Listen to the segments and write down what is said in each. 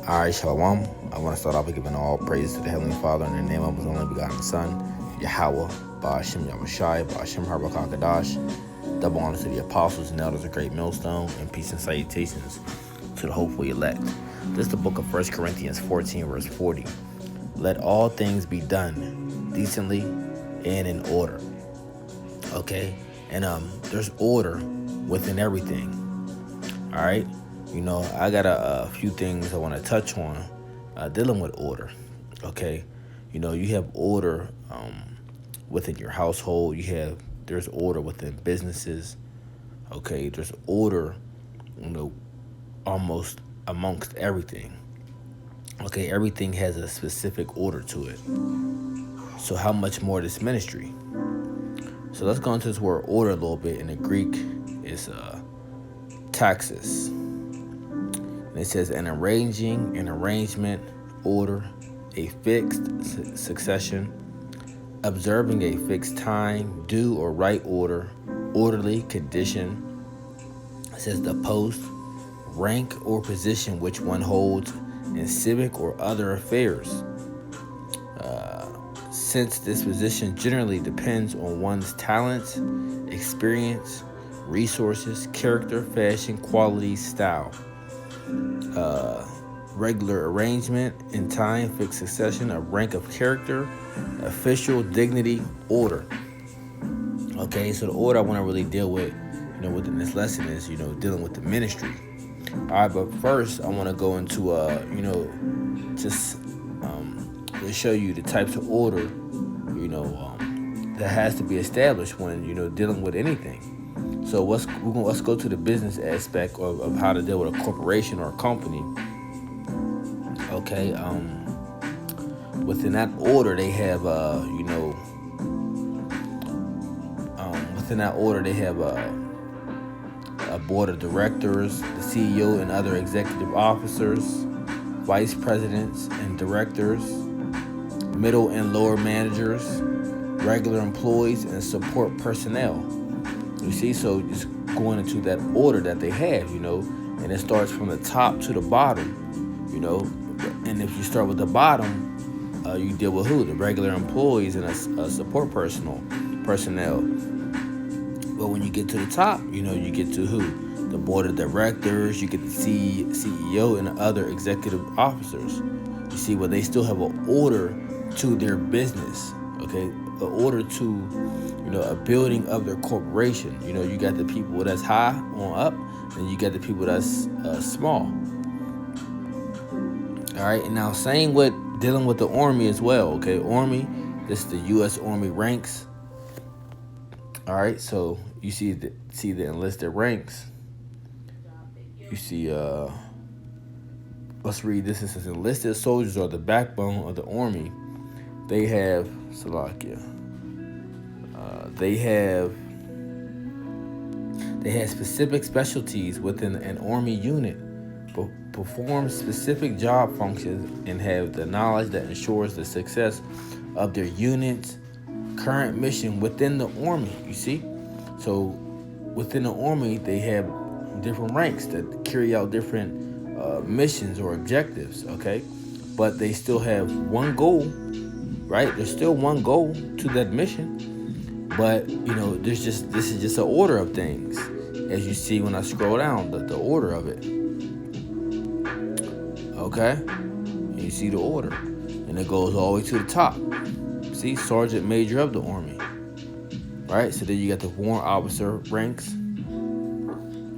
All right, Shalom. I want to start off by giving all praise to the Heavenly Father in the name of His only begotten Son, Yahweh, Ba'ashem Yahushai, Ba'ashem Harbakakadash. Double honor to the apostles and elders of Great Millstone, and peace and salutations to the hopeful elect. This is the book of 1 Corinthians 14, verse 40. Let all things be done decently and in order. Okay? And there's order within everything. All right? I got a few things I want to touch on dealing with order, okay? You have order within your household. There's order within businesses, okay? There's order, almost amongst everything, okay? Everything has a specific order to it. So how much more this ministry? So let's go into this word order a little bit. In the Greek, it's taxis. It says an arrangement, order, a fixed succession, observing a fixed time, due or right order, orderly condition. It says the post, rank or position which one holds in civic or other affairs. Since this position generally depends on one's talents, experience, resources, character, fashion, quality, style. Regular arrangement in time, fixed succession, a rank of character, official, dignity, order. Okay, so the order I want to really deal with, within this lesson is, dealing with the ministry. All right, but first I want to go into, just to show you the types of order, that has to be established when, dealing with anything. So let's go to the business aspect of how to deal with a corporation or a company. Okay, within that order they have a board of directors, the CEO and other executive officers, vice presidents and directors, middle and lower managers, regular employees, and support personnel. You see, so it's going into that order that they have, and it starts from the top to the bottom, and if you start with the bottom, you deal with who? The regular employees and a support personnel. But when you get to the top, you get to who? The board of directors, you get the CEO and other executive officers. You see, but they still have an order to their business, okay? An order to a building of their corporation. You got the people that's high on up, and you got the people that's small. All right, and now same with dealing with the Army as well. Okay, Army, this is the U.S. Army ranks. All right, so you see the enlisted ranks. You see, let's read this. It says enlisted soldiers are the backbone of the Army. They have Salakia. They have specific specialties within an Army unit, perform specific job functions, and have the knowledge that ensures the success of their unit's current mission within the Army. You see, so within the Army they have different ranks that carry out different missions or objectives. Okay, but they still have one goal, right? There's still one goal to that mission. But, this is just an order of things. As you see when I scroll down, the order of it. Okay? And you see the order. And it goes all the way to the top. See, Sergeant Major of the Army. Right? So then you got the Warrant Officer ranks.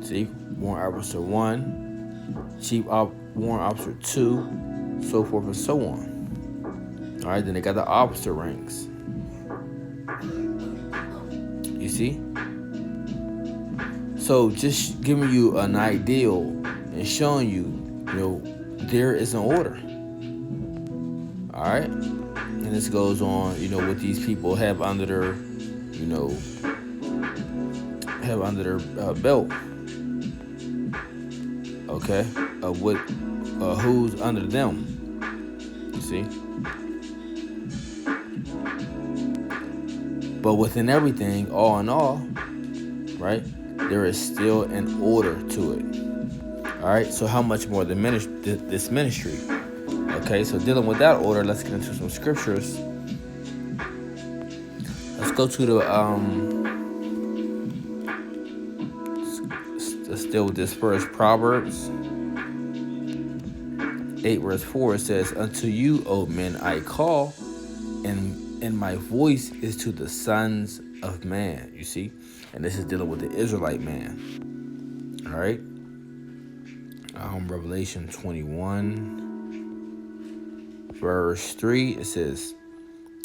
See? Warrant Officer 1, Chief Warrant Officer 2, so forth and so on. All right? Then they got the officer ranks. You see? So just giving you an ideal and showing you, there is an order. All right? And this goes on, what these people have under their, belt. Okay? Who's under them. You see? But within everything, all in all, right, there is still an order to it. All All right, so how much more this ministry? Okay, so dealing with that order, let's get into some scriptures. Let's go to the let's deal with this first. Proverbs 8 verse 4. It says, "Unto you, O men, I call, and my voice is to the sons of man." You see, and this is dealing with the Israelite man. All right. Revelation 21 verse 3. It says,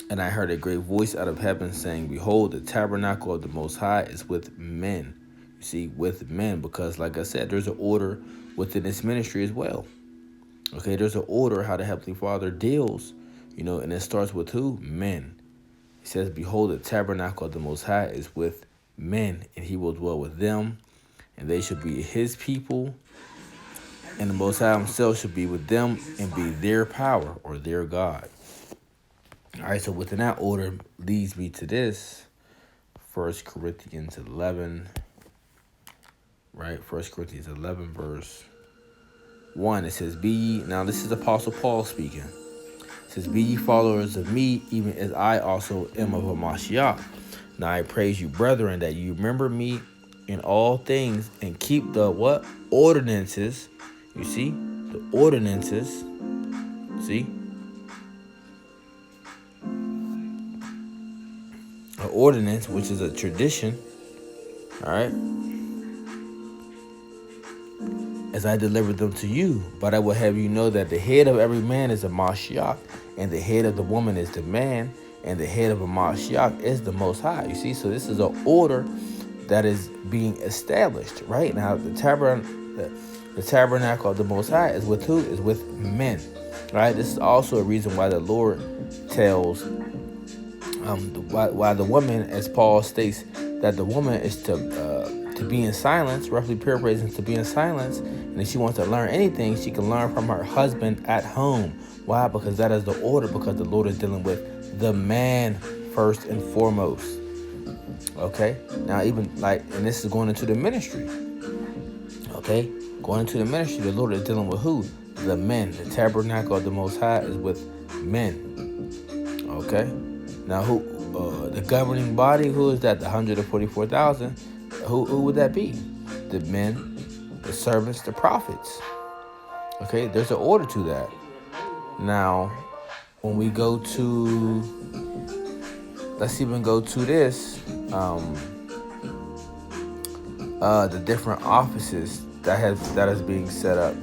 "And I heard a great voice out of heaven saying, Behold, the tabernacle of the Most High is with men." You see, with men, because like I said, there's an order within this ministry as well. Okay, there's an order how the Heavenly Father deals, and it starts with who? Men. He says, "Behold, the tabernacle of the Most High is with men, and he will dwell with them, and they shall be his people, and the Most High himself shall be with them and be their power," or their God. All right, so within that order leads me to this, 1 Corinthians 11, right? 1 Corinthians 11 verse 1. It says, "Be ye," now this is Apostle Paul speaking. It says, "Be ye followers of me, even as I also am of Mashiach. Now I praise you, brethren, that you remember me in all things and keep the" what? "Ordinances." You see? The ordinances. See? An ordinance, which is a tradition. All right? "As I delivered them to you. But I will have you know that the head of every man is a Mashiach, and the head of the woman is the man, and the head of a Mashiach is the Most High." You see? So this is an order that is being established. Right? Now, the tabernacle of the Most High is with who? Is with men. Right? This is also a reason why the Lord tells why the woman, as Paul states, that the woman is to be in silence, roughly paraphrasing, to be in silence, and if she wants to learn anything, she can learn from her husband at home. Why? Because that is the order, because the Lord is dealing with the man first and foremost. Okay? Now, even and this is going into the ministry. Okay? Going into the ministry, the Lord is dealing with who? The men. The tabernacle of the Most High is with men. Okay? Now, who? The governing body, who is that? The 144,000. Who would that be? The men, the servants, the prophets. Okay? There's an order to that. Now, when we go to, let's even go to this, the different offices that is being set up.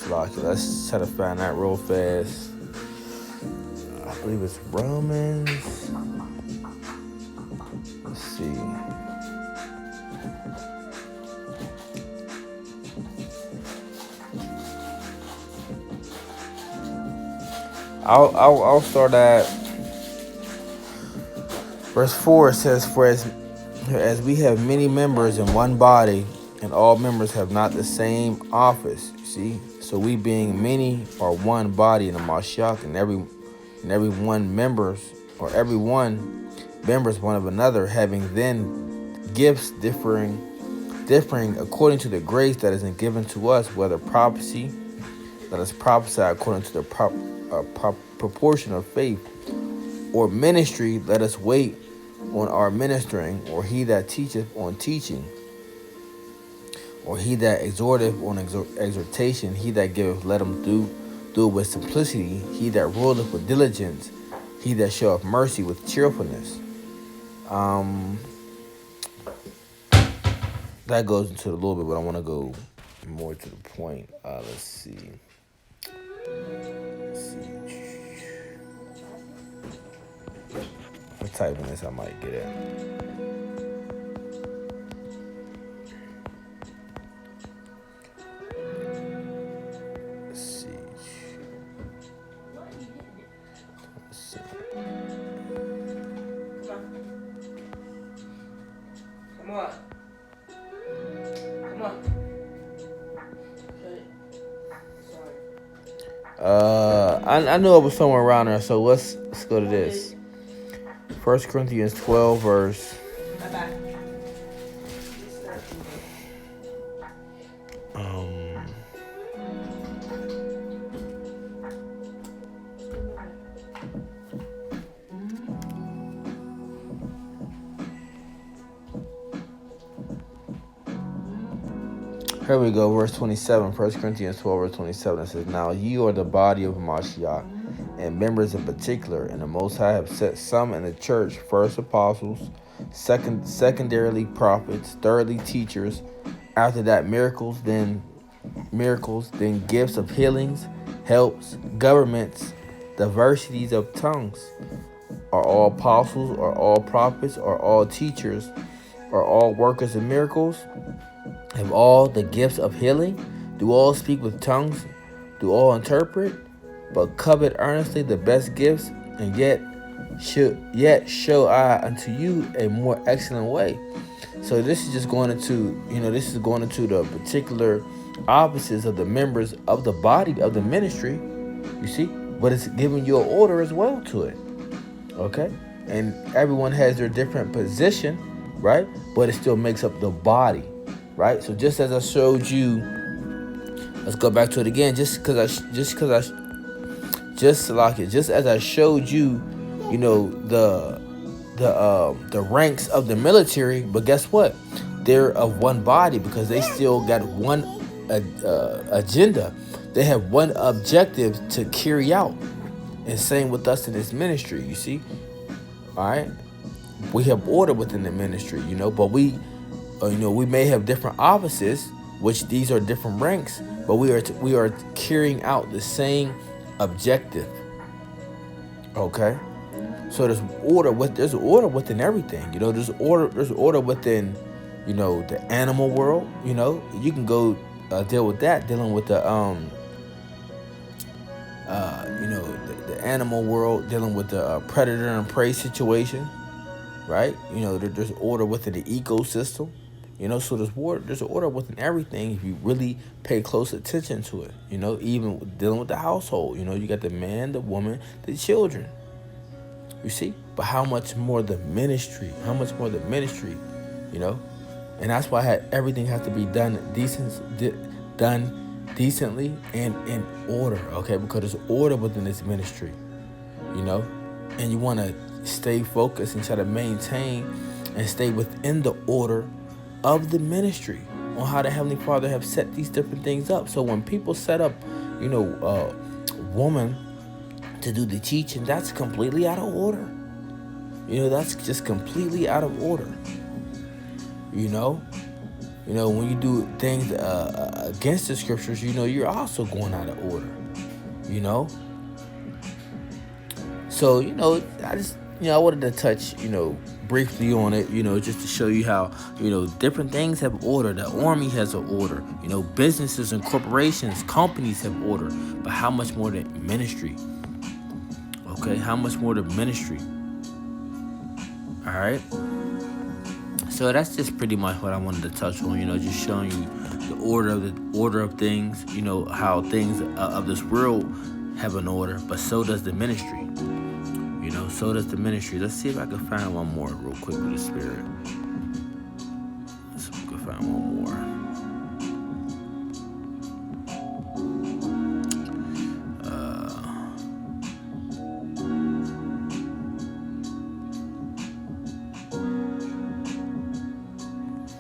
Let's try to find that real fast. I believe it's Romans. Let's see. I'll start at verse 4. It says, "For as we have many members in one body, and all members have not the same office." You see? So we being many are one body in the Mashiach, and every one members one of another, having then gifts differing according to the grace that is given to us, whether prophecy, let us prophesy according to the proportion of faith, or ministry, let us wait on our ministering, or he that teacheth on teaching, or he that exhorteth on exhortation, he that giveth, let him do it with simplicity, he that ruleth with diligence, he that showeth mercy with cheerfulness. That goes into a little bit, but I want to go more to the point. Let's see. I'm typing this, I might get it. Let's see. Come on. I knew it was somewhere around there, so let's go to this. 1 Corinthians 12 verse Here we go, verse 27, 1 Corinthians 12, verse 27. It says, now you are the body of Mashiach, and members in particular, and the Most High have set some in the church, first apostles, secondarily prophets, thirdly teachers, after that miracles, then gifts of healings, helps, governments, diversities of tongues. Are all apostles, are all prophets, are all teachers, are all workers of miracles? Have all the gifts of healing? Do all speak with tongues? Do all interpret? But covet earnestly the best gifts, and yet show I unto you a more excellent way. So this is just going into, the particular offices of the members of the body of the ministry, you see, but it's giving you an order as well to it. Okay, and everyone has their different position, right? But it still makes up the body, right? So just as I showed you, let's go back to it again. Just as I showed you, the ranks of the military, but guess what? They're of one body because they still got one agenda. They have one objective to carry out. And same with us in this ministry, you see. All right, we have order within the ministry, but we may have different offices, which these are different ranks, but we are carrying out the same objective. Okay, so there's order within everything. There's order within, the animal world. You can go dealing with the animal world, dealing with the predator and prey situation, right? There's order within the ecosystem, so there's order within everything if you really pay close attention to it, even dealing with the household, you got the man, the woman, the children, you see. But how much more the ministry, and that's why everything has to be done decently and in order, okay? Because there's order within this ministry, and you want to stay focused and try to maintain and stay within the order of the ministry on how the Heavenly Father have set these different things up. So when people set up, a woman to do the teaching, that's completely out of order. That's just completely out of order. When you do things against the scriptures, you're also going out of order. So, I wanted to touch, briefly on it, just to show you how, different things have order. The army has an order. Businesses and corporations, companies have order. But how much more the ministry? Okay, how much more the ministry? All right. So that's just pretty much what I wanted to touch on, just showing you the order of things, how things of this world have an order, but so does the ministry. So does the ministry. Let's see if I can find one more real quick with the Spirit. Let's see if we can find one more.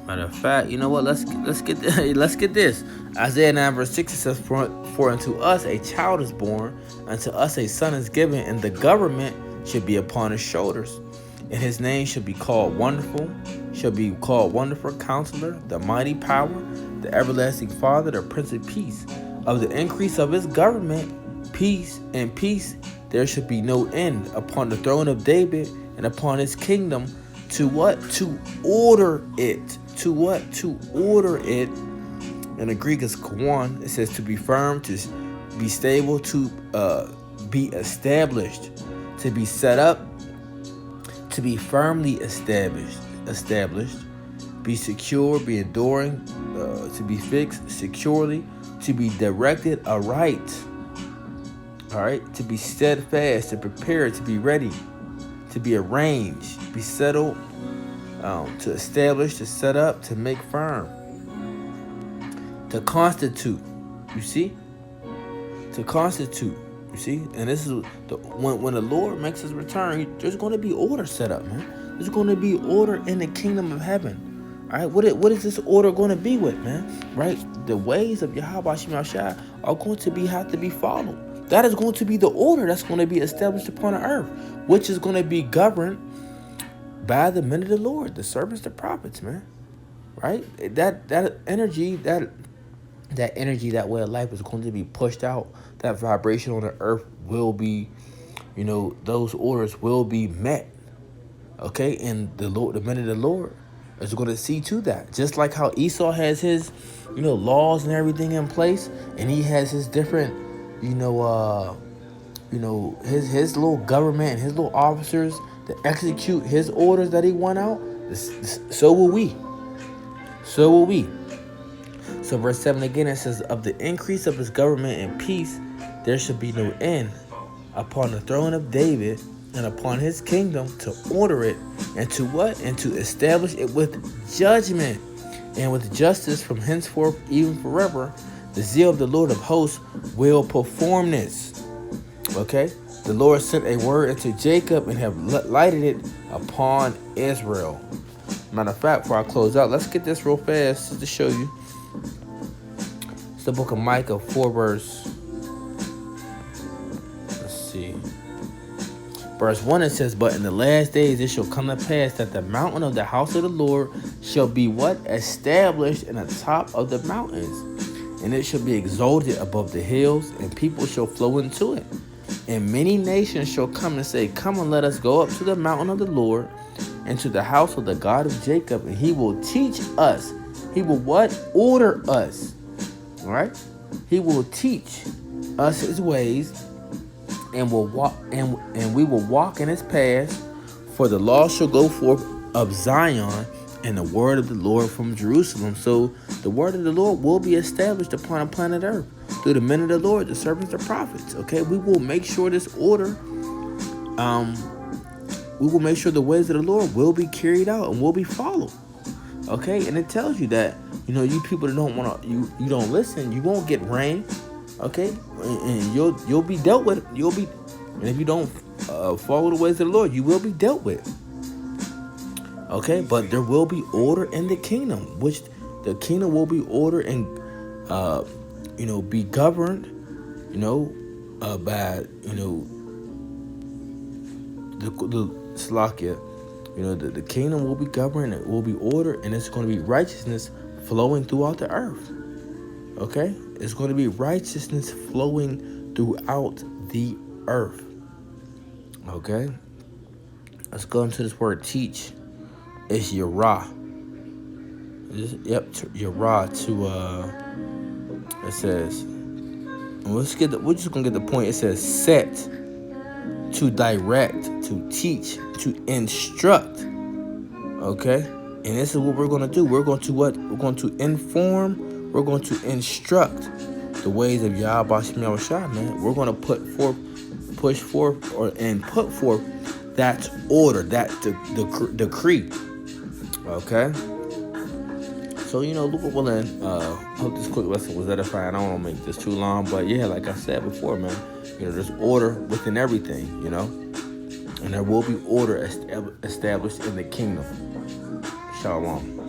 Matter of fact, you know what? Let's get this. Isaiah 9 verse 6 says, "For unto us a child is born, unto us a son is given, and the government should be upon his shoulders, and his name shall be called Wonderful Counselor, the Mighty Power, the Everlasting Father, the Prince of Peace. Of the increase of his government, peace there should be no end, upon the throne of David and upon his kingdom, to what? To order it." To what? To order it. In the Greek is kawan. It says to be firm, to be stable, to be established, to be set up, to be firmly established, be secure, be enduring, to be fixed securely, to be directed aright. All right, to be steadfast, to prepare, to be ready, to be arranged, be settled, to establish, to set up, to make firm, to constitute. You see, to constitute. You see, and this is when the Lord makes his return, there's going to be order set up, man. There's going to be order in the kingdom of heaven. All right, what is this order going to be with, man? Right, the ways of Yahweh Shem Shai are going to have to be followed. That is going to be the order that's going to be established upon the earth, which is going to be governed by the men of the Lord, the servants, the prophets, man. Right, that energy, that energy, that way of life is going to be pushed out. That vibration on the earth will be, those orders will be met. Okay, and the Lord, the men of the Lord, is going to see to that. Just like how Esau has his, laws and everything in place, and he has his different, his little government and his little officers to execute his orders that he went out. So will we. So will we. So verse 7 again, it says, of the increase of his government and peace, there shall be no end upon the throne of David and upon his kingdom, to order it and to what? And to establish it with judgment and with justice from henceforth even forever. The zeal of the Lord of hosts will perform this. Okay? The Lord sent a word into Jacob and have lighted it upon Israel. Matter of fact, before I close out, let's get this real fast just to show you. It's the book of Micah 4 verse. Let's see. Verse 1, it says, but in the last days it shall come to pass that the mountain of the house of the Lord shall be what? Established in the top of the mountains. And it shall be exalted above the hills, and people shall flow into it. And many nations shall come and say, come and let us go up to the mountain of the Lord, and to the house of the God of Jacob, and he will teach us. He will what? Order us. All right? He will teach us his ways, and will walk, and we will walk in his paths. For the law shall go forth of Zion, and the word of the Lord from Jerusalem. So the word of the Lord will be established upon a planet earth through the men of the Lord, the servants, the prophets. Okay, we will make sure this order, we will make sure the ways of the Lord will be carried out and will be followed. Okay, and it tells you that, you people that don't want to, you don't listen, you won't get rain. Okay, and you'll be dealt with. And if you don't follow the ways of the Lord, you will be dealt with. Okay, but there will be order in the kingdom, which the kingdom will be ordered and be governed, by the Slakia. The kingdom will be governed, it will be ordered, and it's going to be righteousness flowing throughout the earth. Okay, it's going to be righteousness flowing throughout the earth. Okay, let's go into this word teach. It's Yerah. Yerah to it says, and we're just gonna get the point. It says set, to direct, to teach, to instruct. Okay, and this is what we're gonna do. We're going to what? We're going to inform. We're going to instruct the ways of Yahweh Shem Shai, man. We're going to push forth, and put forth that order, that decree. Okay. So, Lord willing, hope this quick lesson was edifying. I don't want to make this too long, but yeah, like I said before, man, there's order within everything, and there will be order established in the kingdom. Shalom.